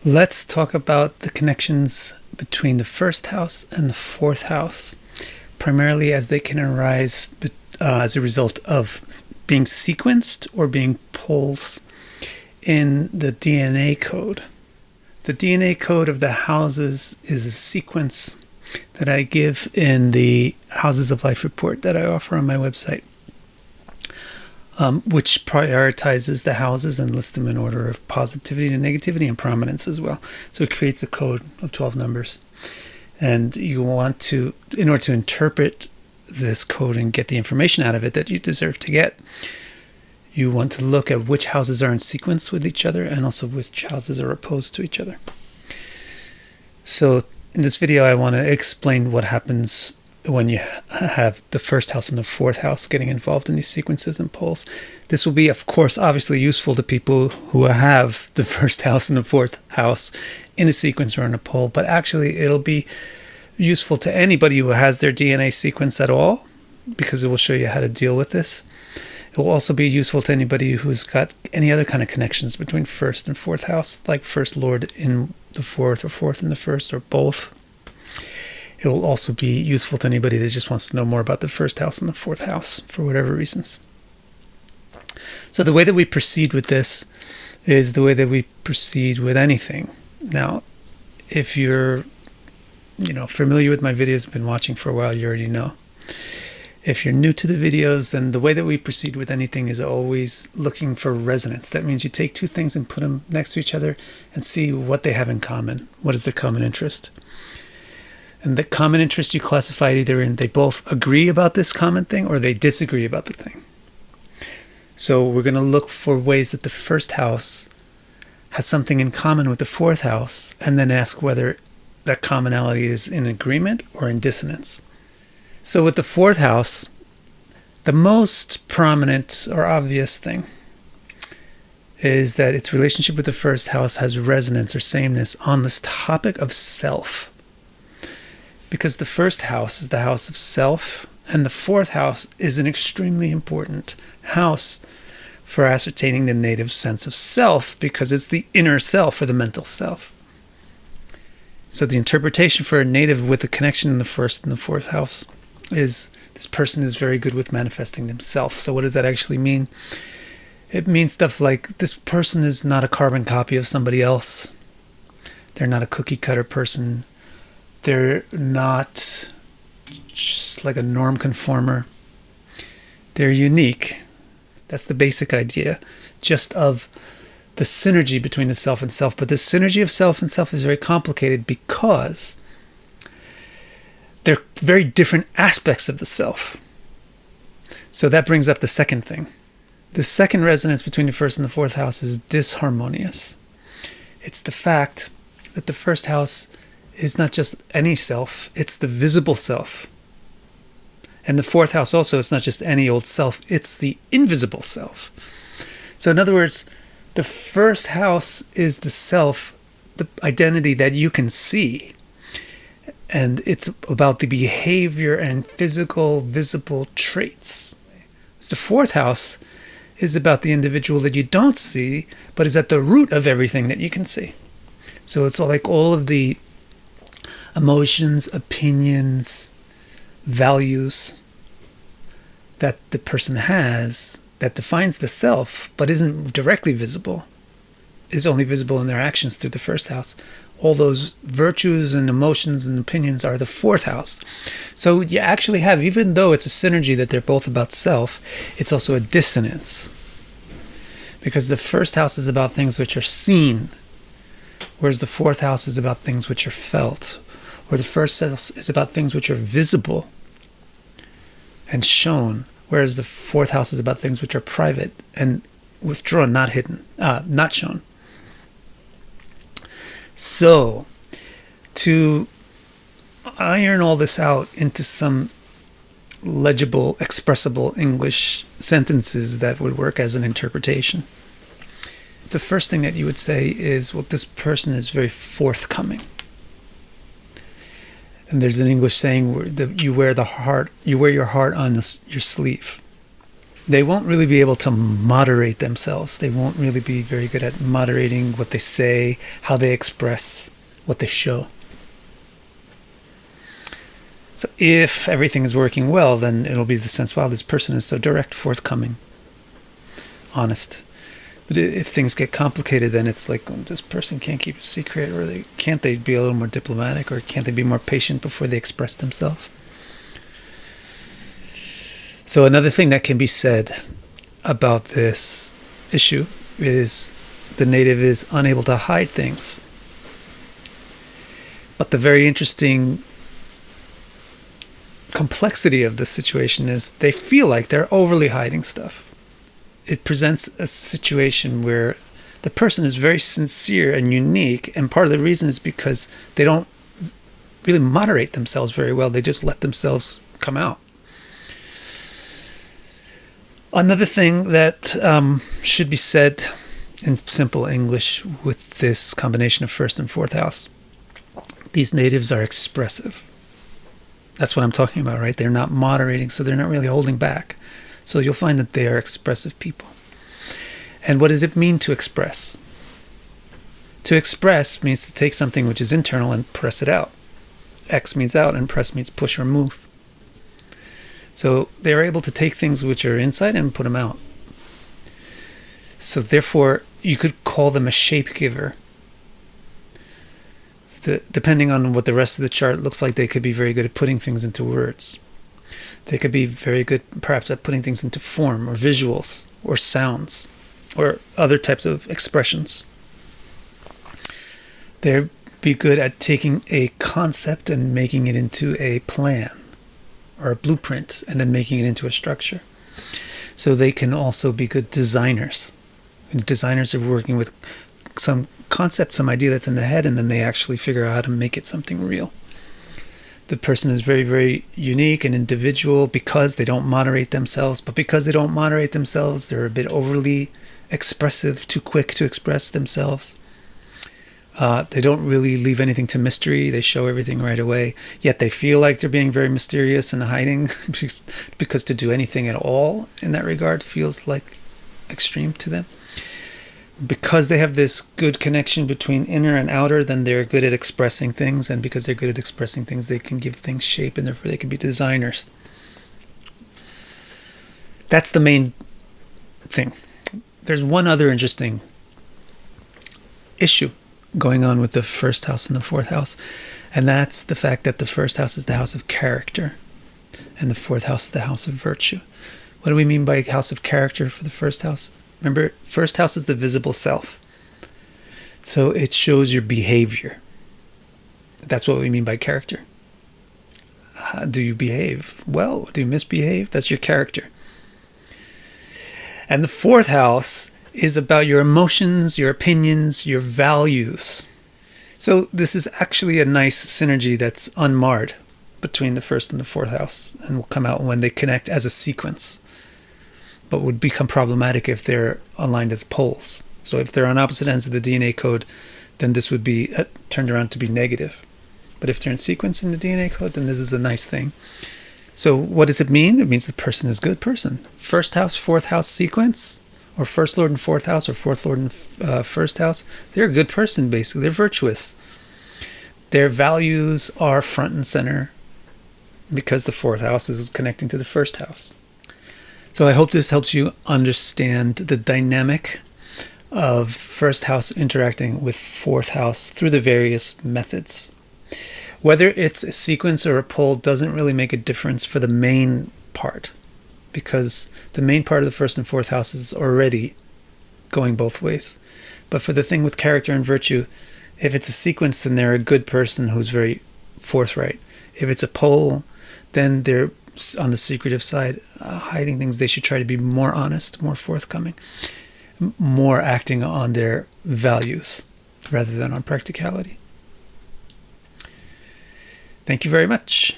Let's talk about the connections between the first house and the fourth house, primarily as they can arise as a result of being sequenced or being poles in the DNA code. The DNA code of the houses is a sequence that I give in the Houses of Life report that I offer on my website, which prioritizes the houses and lists them in order of positivity to negativity and prominence as well. So it creates a code of 12 numbers. And you want to, in order to interpret this code and get the information out of it that you deserve to get, you want to look at which houses are in sequence with each other and also which houses are opposed to each other. So in this video, I want to explain what happens when you have the first house and the fourth house getting involved in these sequences and poles. This will be, of course, obviously useful to people who have the first house and the fourth house in a sequence or in a pole, but actually it'll be useful to anybody who has their DNA sequence at all, because it will show you how to deal with this. It will also be useful to anybody who's got any other kind of connections between first and fourth house, like first lord in the fourth or fourth in the first or both. It will also be useful to anybody that just wants to know more about the first house and the fourth house for whatever reasons. So the way that we proceed with this is the way that we proceed with anything. Now, if you're familiar with my videos, been watching for a while, you already know. If you're new to the videos, then the way that we proceed with anything is always looking for resonance. That means you take two things and put them next to each other and see what they have in common. What is their common interest? And the common interest you classify either in they both agree about this common thing or they disagree about the thing. So we're going to look for ways that the first house has something in common with the fourth house and then ask whether that commonality is in agreement or in dissonance. So with the fourth house, the most prominent or obvious thing is that its relationship with the first house has resonance or sameness on this topic of self. Because the first house is the house of self, and the fourth house is an extremely important house for ascertaining the native sense of self, because it's the inner self or the mental self. So the interpretation for a native with a connection in the first and the fourth house is this person is very good with manifesting themselves. So what does that actually mean? It means stuff like this person is not a carbon copy of somebody else. They're not a cookie cutter person. They're not just like a norm conformer. They're unique. That's the basic idea, just of the synergy between the self and self. But the synergy of self and self is very complicated because they're very different aspects of the self. So that brings up the second thing. The second resonance between the first and the fourth house is disharmonious. It's the fact that the first house is not just any self, it's the visible self. And the fourth house also, it's not just any old self, it's the invisible self. So in other words, the first house is the self, the identity that you can see. And it's about the behavior and physical, visible traits. The fourth house is about the individual that you don't see, but is at the root of everything that you can see. So it's like all of the emotions, opinions, values that the person has that defines the self, but isn't directly visible, is only visible in their actions through the first house. All those virtues and emotions and opinions are the fourth house. So you actually have, even though it's a synergy that they're both about self, it's also a dissonance. Because the first house is about things which are seen, whereas the fourth house is about things which are felt. Or the first house is about things which are visible and shown, whereas the fourth house is about things which are private and withdrawn, not hidden, not shown. So, to iron all this out into some legible, expressible English sentences that would work as an interpretation, the first thing that you would say is, well, this person is very forthcoming. And there's an English saying that you wear your heart on your sleeve. they won't really be able to moderate themselves. They won't really be very good at moderating what they say, how they express, what they show. So if everything is working well, then it'll be the sense, wow, this person is so direct, forthcoming, honest. But if things get complicated, then it's like, this person can't keep a secret, or can't they be a little more diplomatic, or can't they be more patient before they express themselves? So another thing that can be said about this issue is the native is unable to hide things. But the very interesting complexity of the situation is they feel like they're overly hiding stuff. It presents a situation where the person is very sincere and unique, and part of the reason is because they don't really moderate themselves very well. They just let themselves come out. Another thing that should be said in simple English with this combination of first and fourth house, these natives are expressive. That's what I'm talking about, right? They're not moderating, so they're not really holding back. So you'll find that they are expressive people. And what does it mean to express? To express means to take something which is internal and press it out. X means out, and press means push or move. So they're able to take things which are inside and put them out. So therefore, you could call them a shape giver. Depending on what the rest of the chart looks like, they could be very good at putting things into words. They could be very good, perhaps, at putting things into form, or visuals, or sounds, or other types of expressions. They'd be good at taking a concept and making it into a plan, or a blueprint, and then making it into a structure. So they can also be good designers. And designers are working with some concept, some idea that's in the head, and then they actually figure out how to make it something real. The person is very, very unique and individual because they don't moderate themselves. But because they don't moderate themselves, they're a bit overly expressive, too quick to express themselves. They don't really leave anything to mystery. They show everything right away. Yet they feel like they're being very mysterious and hiding because to do anything at all in that regard feels like extreme to them. Because they have this good connection between inner and outer, then they're good at expressing things. And because they're good at expressing things, they can give things shape, and therefore they can be designers. That's the main thing. There's one other interesting issue going on with the first house and the fourth house, and that's the fact that the first house is the house of character and the fourth house is the house of virtue. What do we mean by house of character for the first house? Remember, first house is the visible self, so it shows your behavior. That's what we mean by character. How do you behave? Well, do you misbehave? That's your character. And the fourth house is about your emotions, your opinions, your values. So this is actually a nice synergy that's unmarred between the first and the fourth house, and will come out when they connect as a sequence, but would become problematic if they're aligned as poles. So if they're on opposite ends of the DNA code, then this would be turned around to be negative. But if they're in sequence in the DNA code, then this is a nice thing. So what does it mean? It means the person is a good person. First house, fourth house sequence, or first lord and fourth house, or fourth lord and first house, they're a good person, basically. They're virtuous. Their values are front and center because the fourth house is connecting to the first house. So I hope this helps you understand the dynamic of first house interacting with fourth house through the various methods. Whether it's a sequence or a pole doesn't really make a difference for the main part, because the main part of the first and fourth house is already going both ways. But for the thing with character and virtue, if it's a sequence, then they're a good person who's very forthright. If it's a pole, then they're on the secretive side, hiding things. They should try to be more honest, more forthcoming, more acting on their values rather than on practicality. Thank you very much.